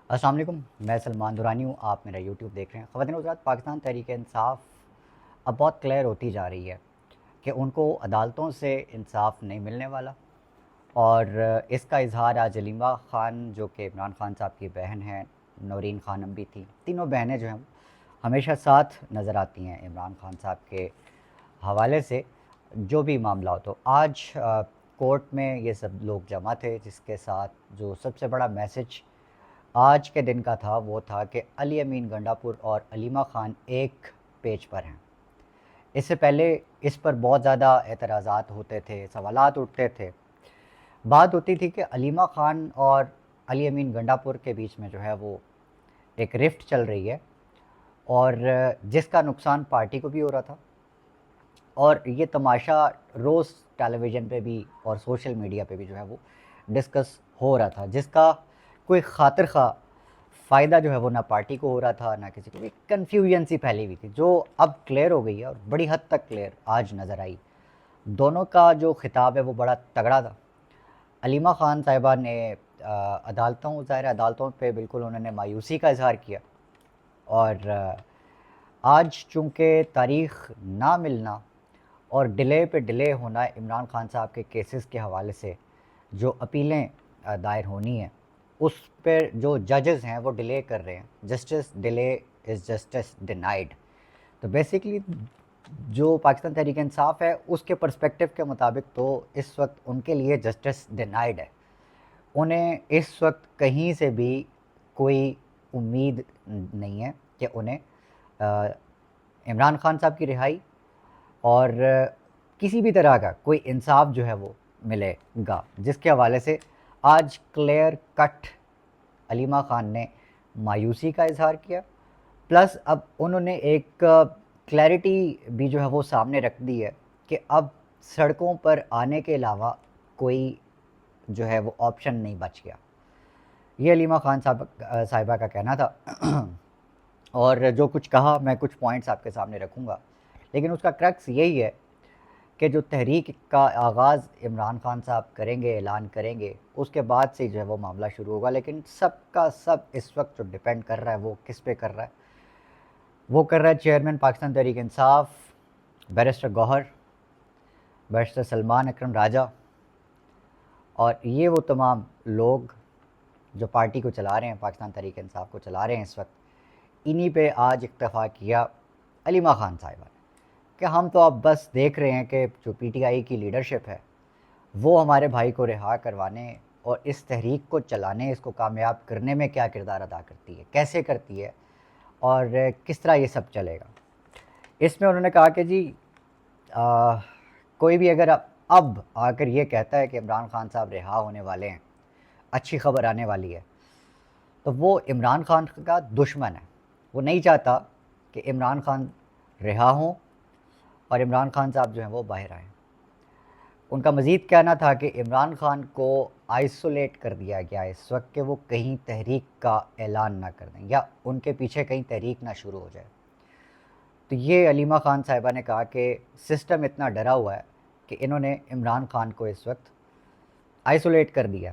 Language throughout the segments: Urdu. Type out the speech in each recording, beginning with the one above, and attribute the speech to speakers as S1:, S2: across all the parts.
S1: السلام علیکم، میں سلمان دورانی ہوں. آپ میرا یوٹیوب دیکھ رہے ہیں. خواتین و حضرات، پاکستان تحریک انصاف اب بہت کلیئر ہوتی جا رہی ہے کہ ان کو عدالتوں سے انصاف نہیں ملنے والا. اور اس کا اظہار آج علیمہ خان، جو کہ عمران خان صاحب کی بہن ہیں، نورین خانم بھی تھیں، تینوں بہنیں جو ہیں ہمیشہ ساتھ نظر آتی ہیں عمران خان صاحب کے حوالے سے جو بھی معاملہ ہو. تو آج کورٹ میں یہ سب لوگ جمع تھے، جس کے ساتھ جو سب سے بڑا میسج آج کے دن کا تھا وہ تھا کہ علی امین گنڈا پور اور علیمہ خان ایک پیج پر ہیں. اس سے پہلے اس پر بہت زیادہ اعتراضات ہوتے تھے، سوالات اٹھتے تھے. بات ہوتی تھی کہ علیمہ خان اور علی امین گنڈا پور کے بیچ میں جو ہے وہ ایک رفٹ چل رہی ہے، اور جس کا نقصان پارٹی کو بھی ہو رہا تھا. اور یہ تماشا روز ٹیلی ویژن پہ بھی اور سوشل میڈیا پہ بھی جو ہے وہ ڈسکس ہو رہا تھا، جس کا کوئی خاطر خواہ فائدہ جو ہے وہ نہ پارٹی کو ہو رہا تھا، نہ کسی کو بھی. کنفیوژن سی پھیلی ہوئی تھی جو اب کلیئر ہو گئی ہے، اور بڑی حد تک کلیئر آج نظر آئی. دونوں کا جو خطاب ہے وہ بڑا تگڑا تھا. علیمہ خان صاحبہ نے ظاہر عدالتوں پہ بالکل انہوں نے مایوسی کا اظہار کیا. اور آج چونکہ تاریخ نہ ملنا اور ڈیلے پہ ڈیلے ہونا عمران خان صاحب کے کیسز کے حوالے سے جو اپیلیں دائر ہونی ہیں، اس پہ جو ججز ہیں وہ ڈیلے کر رہے ہیں. Justice delay is justice denied. تو بیسیکلی جو پاکستان تحریک انصاف ہے اس کے پرسپیکٹو کے مطابق تو اس وقت ان کے لیے جسٹس ڈینائڈ ہے. انہیں اس وقت کہیں سے بھی کوئی امید نہیں ہے کہ انہیں عمران خان صاحب کی رہائی اور کسی بھی طرح کا کوئی انصاف جو ہے وہ ملے گا. جس کے حوالے سے آج کلیئر کٹ علیمہ خان نے مایوسی کا اظہار کیا. پلس اب انہوں نے ایک کلیئرٹی بھی جو ہے وہ سامنے رکھ دی ہے کہ اب سڑکوں پر آنے کے علاوہ کوئی جو ہے وہ آپشن نہیں بچ گیا. یہ علیمہ خان صاحبہ کا کہنا تھا. اور جو کچھ کہا میں کچھ پوائنٹس آپ کے سامنے رکھوں گا، لیکن اس کا کرکس یہی ہے کہ جو تحریک کا آغاز عمران خان صاحب کریں گے، اعلان کریں گے، اس کے بعد سے جو ہے وہ معاملہ شروع ہوگا. لیکن سب کا سب اس وقت جو ڈیپینڈ کر رہا ہے وہ کس پہ کر رہا ہے؟ وہ کر رہا ہے چیئرمین پاکستان تحریک انصاف بیرسٹر گوہر، بیرسٹر سلمان اکرم راجہ، اور یہ وہ تمام لوگ جو پارٹی کو چلا رہے ہیں، پاکستان تحریک انصاف کو چلا رہے ہیں اس وقت. انہی پہ آج اکتفا کیا علیمہ خان صاحبہ نے کہ ہم تو اب بس دیکھ رہے ہیں کہ جو پی ٹی آئی کی لیڈرشپ ہے وہ ہمارے بھائی کو رہا کروانے اور اس تحریک کو چلانے، اس کو کامیاب کرنے میں کیا کردار ادا کرتی ہے، کیسے کرتی ہے، اور کس طرح یہ سب چلے گا. اس میں انہوں نے کہا کہ جی کوئی بھی اگر اب آ کر یہ کہتا ہے کہ عمران خان صاحب رہا ہونے والے ہیں، اچھی خبر آنے والی ہے، تو وہ عمران خان کا دشمن ہے. وہ نہیں چاہتا کہ عمران خان رہا ہوں اور عمران خان صاحب جو ہیں وہ باہر آئیں. ان کا مزید کہنا تھا کہ عمران خان کو آئسولیٹ کر دیا گیا اس وقت کہ وہ کہیں تحریک کا اعلان نہ کر دیں یا ان کے پیچھے کہیں تحریک نہ شروع ہو جائے. تو یہ علیمہ خان صاحبہ نے کہا کہ سسٹم اتنا ڈرا ہوا ہے کہ انہوں نے عمران خان کو اس وقت آئسولیٹ کر دیا.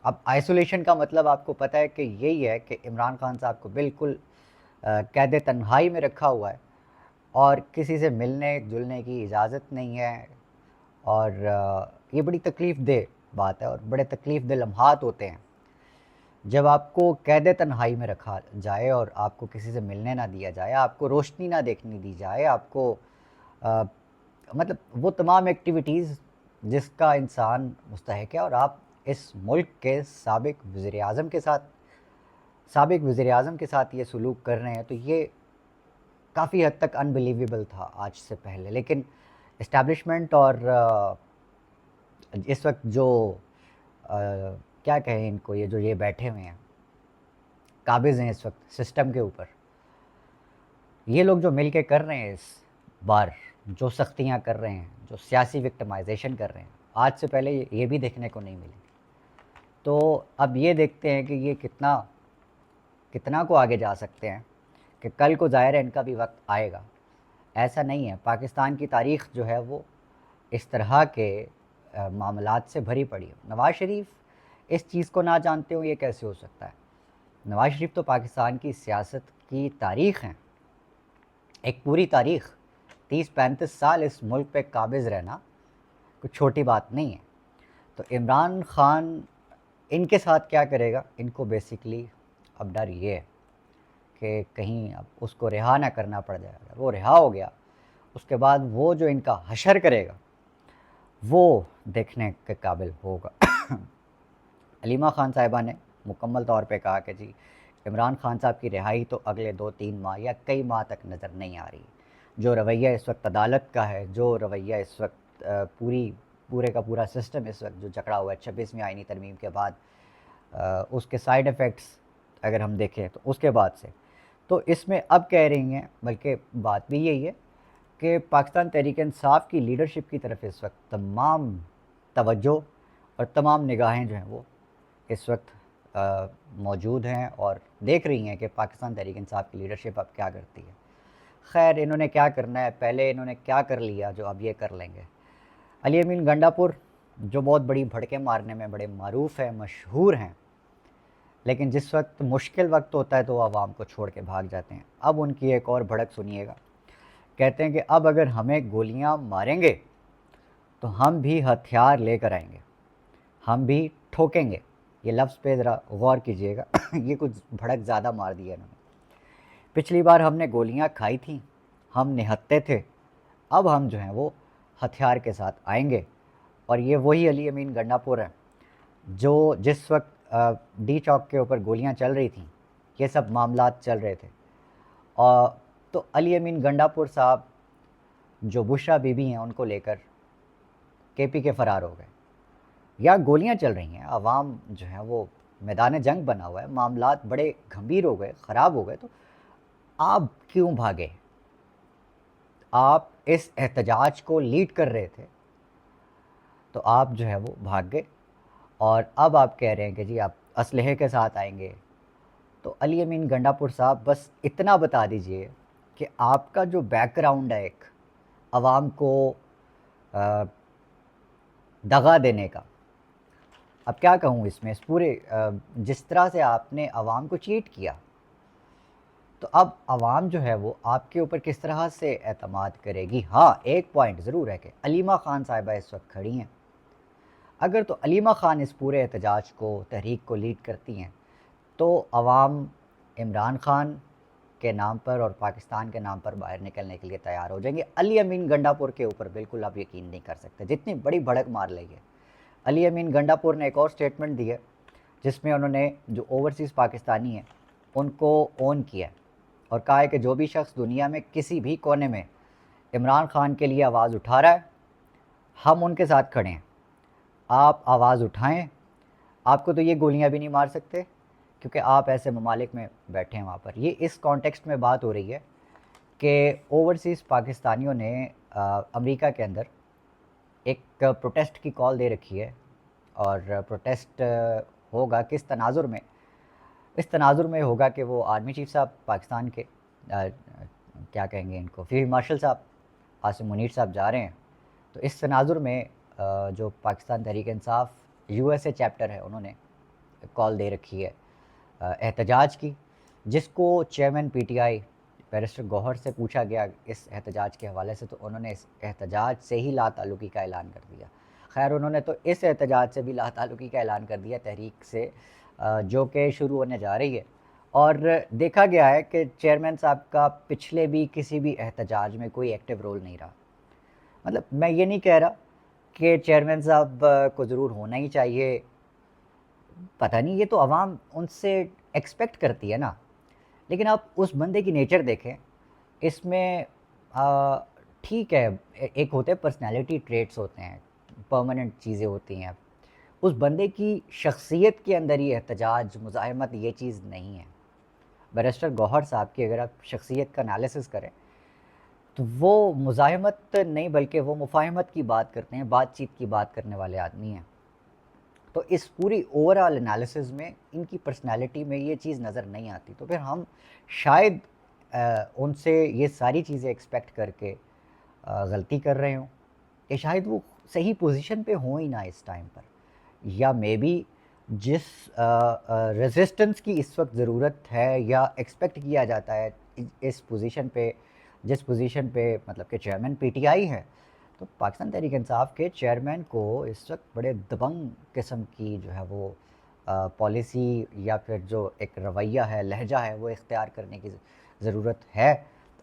S1: اب آئسولیشن کا مطلب آپ کو پتہ ہے کہ یہی ہے کہ عمران خان صاحب کو بالکل قید تنہائی میں رکھا ہوا ہے اور کسی سے ملنے جلنے کی اجازت نہیں ہے. اور یہ بڑی تکلیف دہ بات ہے اور بڑے تکلیف دہ لمحات ہوتے ہیں جب آپ کو قید تنہائی میں رکھا جائے اور آپ کو کسی سے ملنے نہ دیا جائے، آپ کو روشنی نہ دیکھنے دی جائے، آپ کو مطلب وہ تمام ایکٹیویٹیز جس کا انسان مستحق ہے. اور آپ اس ملک کے سابق وزیر اعظم کے ساتھ یہ سلوک کر رہے ہیں، تو یہ کافی حد تک انبلیویبل تھا آج سے پہلے. لیکن اسٹیبلشمنٹ اور اس وقت جو کیا کہیں ان کو، یہ جو یہ بیٹھے ہوئے ہیں قابض ہیں اس وقت سسٹم کے اوپر، یہ لوگ جو مل کے کر رہے ہیں اس بار، جو سختیاں کر رہے ہیں، جو سیاسی وکٹمائزیشن کر رہے ہیں، آج سے پہلے یہ بھی دیکھنے کو نہیں ملی. تو اب یہ دیکھتے ہیں کہ یہ کتنا کو آگے جا سکتے ہیں، کہ کل کو ظاہر ہے ان کا بھی وقت آئے گا. ایسا نہیں ہے، پاکستان کی تاریخ جو ہے وہ اس طرح کے معاملات سے بھری پڑی ہے. نواز شریف اس چیز کو نہ جانتے ہوں یہ کیسے ہو سکتا ہے؟ نواز شریف تو پاکستان کی سیاست کی تاریخ ہیں، ایک پوری تاریخ، 30-35 سال اس ملک پہ قابض رہنا کچھ چھوٹی بات نہیں ہے۔ تو عمران خان ان کے ساتھ کیا کرے گا، ان کو بیسیکلی اب ڈر یہ ہے کہ کہیں اب اس کو رہا نہ کرنا پڑ جائے گا، وہ رہا ہو گیا اس کے بعد وہ جو ان کا حشر کرے گا وہ دیکھنے کے قابل ہوگا۔ علیمہ خان صاحبہ نے مکمل طور پہ کہا کہ جی عمران خان صاحب کی رہائی تو اگلے 2-3 ماہ یا کئی ماہ تک نظر نہیں آ رہی۔ جو رویہ اس وقت عدالت کا ہے، جو رویہ اس وقت پورے کا پورا سسٹم اس وقت جو جکڑا ہوا ہے 26ویں آئینی ترمیم کے بعد، اس کے سائیڈ ایفیکٹس اگر ہم دیکھیں تو اس کے بعد سے تو اس میں اب کہہ رہی ہیں، بلکہ بات بھی یہی ہے کہ پاکستان تحریک انصاف کی لیڈرشپ کی طرف اس وقت تمام توجہ اور تمام نگاہیں جو ہیں وہ اس وقت موجود ہیں اور دیکھ رہی ہیں کہ پاکستان تحریک انصاف کی لیڈرشپ اب کیا کرتی ہے۔ خیر انہوں نے کیا کرنا ہے، پہلے انہوں نے کیا کر لیا جو اب یہ کر لیں گے۔ علی امین گنڈا پور جو بہت بڑی بھڑکیں مارنے میں بڑے معروف ہیں، مشہور ہیں، لیکن جس وقت مشکل وقت ہوتا ہے تو وہ عوام کو چھوڑ کے بھاگ جاتے ہیں۔ اب ان کی ایک اور بھڑک سنیے گا، کہتے ہیں کہ اب اگر ہمیں گولیاں ماریں گے تو ہم بھی ہتھیار لے کر آئیں گے، ہم بھی ٹھوکیں گے۔ یہ لفظ پہ ذرا غور کیجئے گا، یہ کچھ بھڑک زیادہ مار دیا انہوں نے۔ پچھلی بار ہم نے گولیاں کھائی تھیں، ہم نہتے تھے، اب ہم جو ہیں وہ ہتھیار کے ساتھ آئیں گے۔ اور یہ وہی علی امین گنڈا پور ہے جو جس وقت ڈی چوک کے اوپر گولیاں چل رہی تھیں، یہ سب معاملات چل رہے تھے، اور تو علی امین گنڈا پور صاحب جو بشرا بی بی ہیں ان کو لے کر کے پی کے فرار ہو گئے۔ یا گولیاں چل رہی ہیں، عوام جو ہے وہ میدان جنگ بنا ہوا ہے، معاملات بڑے گھمبیر ہو گئے، خراب ہو گئے، تو آپ کیوں بھاگے؟ آپ اس احتجاج کو لیڈ کر رہے تھے تو آپ جو ہے وہ بھاگ گئے، اور اب آپ کہہ رہے ہیں کہ جی آپ اسلحے کے ساتھ آئیں گے۔ تو علی امین گنڈا پور صاحب بس اتنا بتا دیجئے کہ آپ کا جو بیک گراؤنڈ ہے ایک عوام کو دغا دینے کا، اب کیا کہوں اس میں، اس پورے جس طرح سے آپ نے عوام کو چیٹ کیا، تو اب عوام جو ہے وہ آپ کے اوپر کس طرح سے اعتماد کرے گی؟ ہاں ایک پوائنٹ ضرور ہے کہ علیمہ خان صاحبہ اس وقت کھڑی ہیں، اگر تو علیمہ خان اس پورے احتجاج کو، تحریک کو لیڈ کرتی ہیں تو عوام عمران خان کے نام پر اور پاکستان کے نام پر باہر نکلنے کے لیے تیار ہو جائیں گے۔ علی امین گنڈا پور کے اوپر بالکل آپ یقین نہیں کر سکتے، جتنی بڑی بھڑک مار لیں گے۔ علی امین گنڈا پور نے ایک اور سٹیٹمنٹ دی ہے جس میں انہوں نے جو اوورسیز پاکستانی ہیں ان کو اون کیا ہے اور کہا ہے کہ جو بھی شخص دنیا میں کسی بھی کونے میں عمران خان کے لیے آواز اٹھا رہا ہے، ہم ان کے ساتھ کھڑے ہیں، آپ آواز اٹھائیں، آپ کو تو یہ گولیاں بھی نہیں مار سکتے کیونکہ آپ ایسے ممالک میں بیٹھے ہیں وہاں پر۔ یہ اس کانٹیکسٹ میں بات ہو رہی ہے کہ اوورسیز پاکستانیوں نے امریکہ کے اندر ایک پروٹیسٹ کی کال دے رکھی ہے، اور پروٹیسٹ ہوگا کس تناظر میں؟ اس تناظر میں ہوگا کہ وہ آرمی چیف صاحب پاکستان کے کیا کہیں گے ان کو، فیلڈ مارشل صاحب عاصم منیر صاحب جا رہے ہیں۔ تو اس تناظر میں جو Pakistan Tehreek Insaf U S A chapter ہے انہوں نے کال دے رکھی ہے احتجاج کی، جس کو chairman P T I barrister Gohar سے پوچھا گیا اس احتجاج کے حوالے سے، تو انہوں نے اس احتجاج سے ہی لا تعلقی کا اعلان کر دیا۔ خیر انہوں نے تو اس احتجاج سے بھی لا تعلقی کا اعلان کر دیا، تحریک سے جو کہ شروع ہونے جا رہی ہے۔ اور دیکھا گیا ہے کہ چیئرمین صاحب کا پچھلے بھی کسی بھی احتجاج میں کوئی ایکٹیو رول نہیں رہا۔ مطلب میں یہ نہیں کہہ رہا کہ چیئرمین صاحب کو ضرور ہونا ہی چاہیے، پتہ نہیں یہ تو عوام ان سے ایکسپیکٹ کرتی ہے نا، لیکن آپ اس بندے کی نیچر دیکھیں، اس میں ٹھیک ہے ایک ہوتے پرسنالٹی ٹریٹس ہوتے ہیں، پرماننٹ چیزیں ہوتی ہیں، اس بندے کی شخصیت کے اندر ہی احتجاج، مزاحمت یہ چیز نہیں ہے۔ بیرسٹر گوہر صاحب کی اگر آپ شخصیت کا انالیسس کریں تو وہ مزاحمت نہیں بلکہ وہ مفاہمت کی بات کرتے ہیں، بات چیت کی بات کرنے والے آدمی ہیں۔ تو اس پوری اوورآل انالیسز میں ان کی پرسنالٹی میں یہ چیز نظر نہیں آتی، تو پھر ہم شاید ان سے یہ ساری چیزیں ایکسپیکٹ کر کے غلطی کر رہے ہوں، کہ شاید وہ صحیح پوزیشن پہ ہوں ہی نہ اس ٹائم پر، یا مے بی جس ریزسٹنس کی اس وقت ضرورت ہے یا ایکسپیکٹ کیا جاتا ہے اس پوزیشن پہ، جس پوزیشن پہ مطلب کہ چیئرمین پی ٹی آئی ہے، تو پاکستان تحریک انصاف کے چیئرمین کو اس وقت بڑے دبنگ قسم کی جو ہے وہ پالیسی یا پھر جو ایک رویہ ہے، لہجہ ہے، وہ اختیار کرنے کی ضرورت ہے۔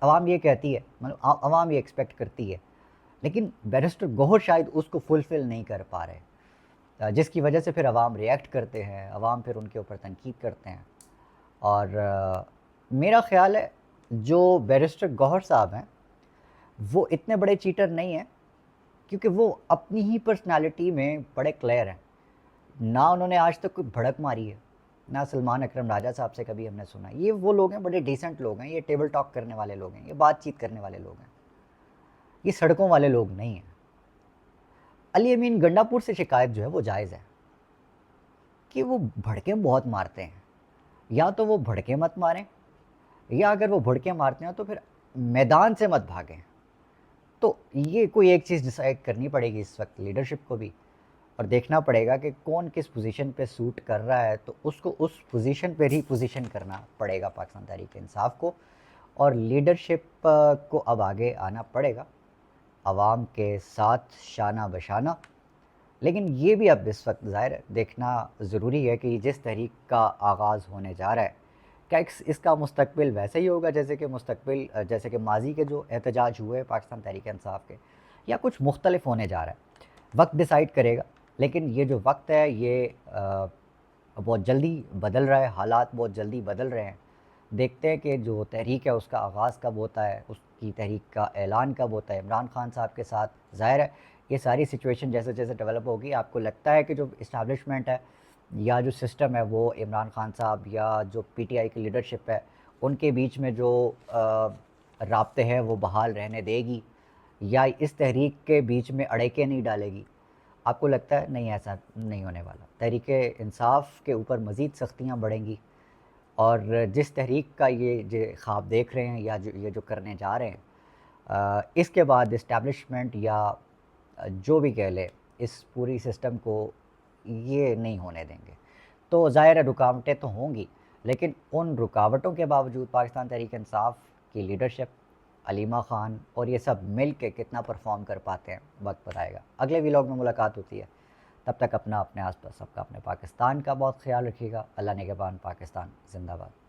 S1: عوام یہ کہتی ہے، مطلب عوام یہ ایکسپیکٹ کرتی ہے، لیکن بیرسٹر گوہر شاید اس کو فلفل نہیں کر پا رہے، جس کی وجہ سے پھر عوام ریئیکٹ کرتے ہیں، عوام پھر ان کے اوپر تنقید کرتے ہیں۔ اور میرا خیال ہے جو بیرسٹر گوہر صاحب ہیں وہ اتنے بڑے چیٹر نہیں ہیں، کیونکہ وہ اپنی ہی پرسنالٹی میں بڑے کلیئر ہیں۔ نہ انہوں نے آج تک کوئی بھڑک ماری ہے، نہ سلمان اکرم راجہ صاحب سے کبھی ہم نے سنا۔ یہ وہ لوگ ہیں، بڑے ڈیسنٹ لوگ ہیں، یہ ٹیبل ٹاک کرنے والے لوگ ہیں، یہ بات چیت کرنے والے لوگ ہیں، یہ سڑکوں والے لوگ نہیں ہیں۔ علی امین گنڈا پور سے شکایت جو ہے وہ جائز ہے کہ وہ بھڑکیں بہت مارتے ہیں۔ یا تو وہ بھڑکیں مت ماریں، یا اگر وہ بھڑکیں مارتے ہیں تو پھر میدان سے مت بھاگیں۔ تو یہ کوئی ایک چیز ڈیسائیڈ کرنی پڑے گی اس وقت لیڈرشپ کو بھی، اور دیکھنا پڑے گا کہ کون کس پوزیشن پہ سوٹ کر رہا ہے، تو اس کو اس پوزیشن پہ ری پوزیشن کرنا پڑے گا پاکستان تحریک انصاف کو، اور لیڈرشپ کو اب آگے آنا پڑے گا عوام کے ساتھ شانہ بشانہ۔ لیکن یہ بھی اب اس وقت ظاہر ہے دیکھنا ضروری ہے کہ جس تحریک کا آغاز ہونے جا رہا ہے، کیا اس کا مستقبل ویسے ہی ہوگا جیسے کہ ماضی کے جو احتجاج ہوئے پاکستان تحریک انصاف کے، یا کچھ مختلف ہونے جا رہا ہے؟ وقت ڈیسائیڈ کرے گا۔ لیکن یہ جو وقت ہے یہ بہت جلدی بدل رہا ہے، حالات بہت جلدی بدل رہے ہیں۔ دیکھتے ہیں کہ جو تحریک ہے اس کا آغاز کب ہوتا ہے، اس کی تحریک کا اعلان کب ہوتا ہے عمران خان صاحب کے ساتھ۔ ظاہر ہے یہ ساری سچویشن جیسے جیسے ڈیولپ ہوگی، آپ کو لگتا ہے کہ جو اسٹیبلشمنٹ ہے یا جو سسٹم ہے وہ عمران خان صاحب یا جو پی ٹی آئی کی لیڈرشپ ہے ان کے بیچ میں جو رابطے ہیں وہ بحال رہنے دے گی، یا اس تحریک کے بیچ میں اڑیکے نہیں ڈالے گی؟ آپ کو لگتا ہے نہیں، ایسا نہیں ہونے والا۔ تحریک انصاف کے اوپر مزید سختیاں بڑھیں گی، اور جس تحریک کا یہ جو خواب دیکھ رہے ہیں یا یہ جو کرنے جا رہے ہیں، اس کے بعد اسٹیبلشمنٹ یا جو بھی کہہ لے اس پوری سسٹم کو یہ نہیں ہونے دیں گے۔ تو ظاہر ہے رکاوٹیں تو ہوں گی، لیکن ان رکاوٹوں کے باوجود پاکستان تحریک انصاف کی لیڈرشپ، علیمہ خان اور یہ سب مل کے کتنا پرفارم کر پاتے ہیں، وقت بتائے گا۔ اگلے ویلاگ میں ملاقات ہوتی ہے، تب تک اپنا، اپنے آس پاس سب کا، اپنے پاکستان کا بہت خیال رکھیے گا۔ اللہ نگہبان۔ پاکستان زندہ باد۔